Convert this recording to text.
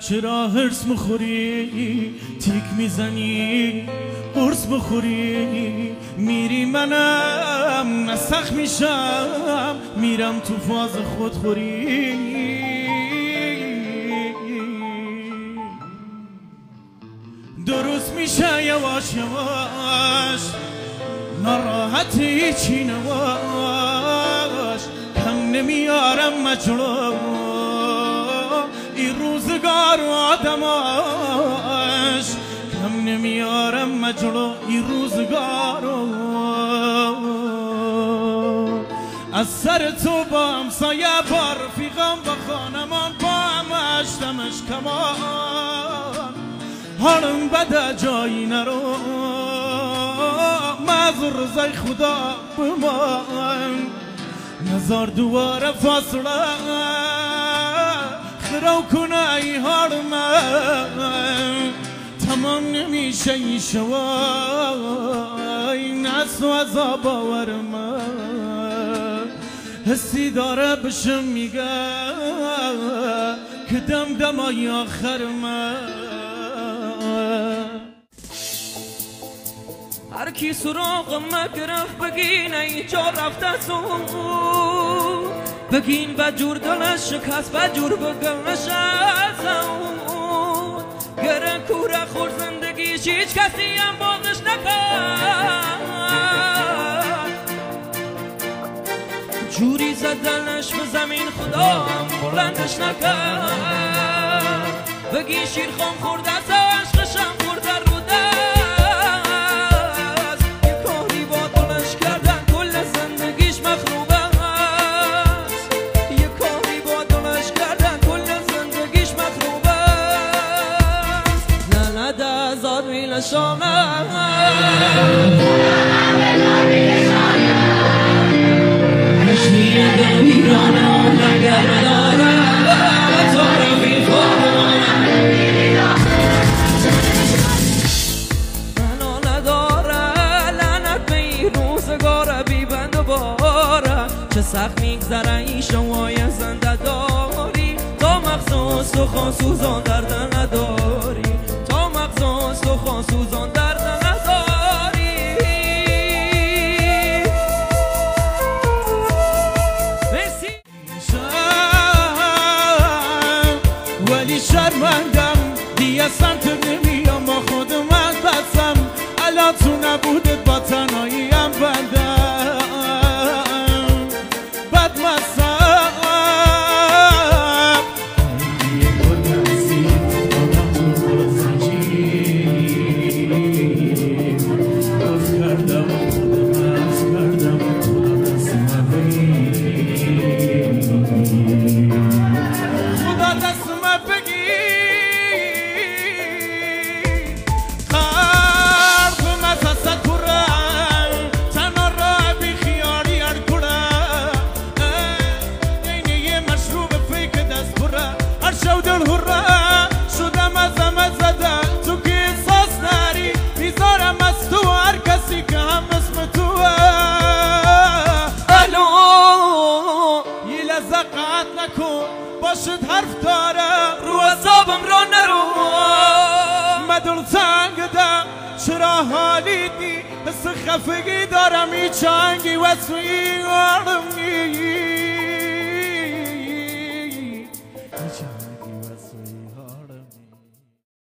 چرا هرس میخوری تیک میزنی قرص بخوری میری منم نسخ میشم میرم تو فاز خودخوری درست میشه یواش یواش ناراحتی چی نواش کم نمیارم مجلو این روزگار آدماش کم نمیارم مجلو این روزگار از سر تو با همسایه با رفیقم با خانمان با همش دمش کمان حالم بده جایی نرو معذور رضای خدا بمان نظر دوباره فاصله خرو کنه ای حال من تمام نمیشه این شوای نس و عذاب باور من حسی داره بشم میگه که دم دمای آخر من هر کی سراغ گرفت بگین ای جا رفته سو بگین بجور دلش شکست بجور بگمش از اون گره کوره خور زندگیش هیچ کسی هم بازش نکرد جوری زدنش به زمین خدا هم بلندش نکرد بگین شیرخان خورده از عشقشم خورده رو دست یه کاری با دلش کردن کل زندگیش مخروبه است یه کاری با دلش کردن کل زندگیش مخروبه است لعنت از آدمی لشانه میره ویرانه نگر نداره تو رفیق منو نداره لعنت به این روزگاره بی بند و باره چه سخت میگذره این شمای زنده داری تا مغز سخن سوزان درد نداری تا مغز سخن سوزان درد نداری ولی شرمندم دیگه سمت نمیام با خودم از بسم الان تو نبودت با تنهاییم بندم بدمستم باشد حرف دارم رو عذابم را نرو مدل تنگ دم چرا حالی دی حس خفگی دارم ای چنگی و سوی آرمی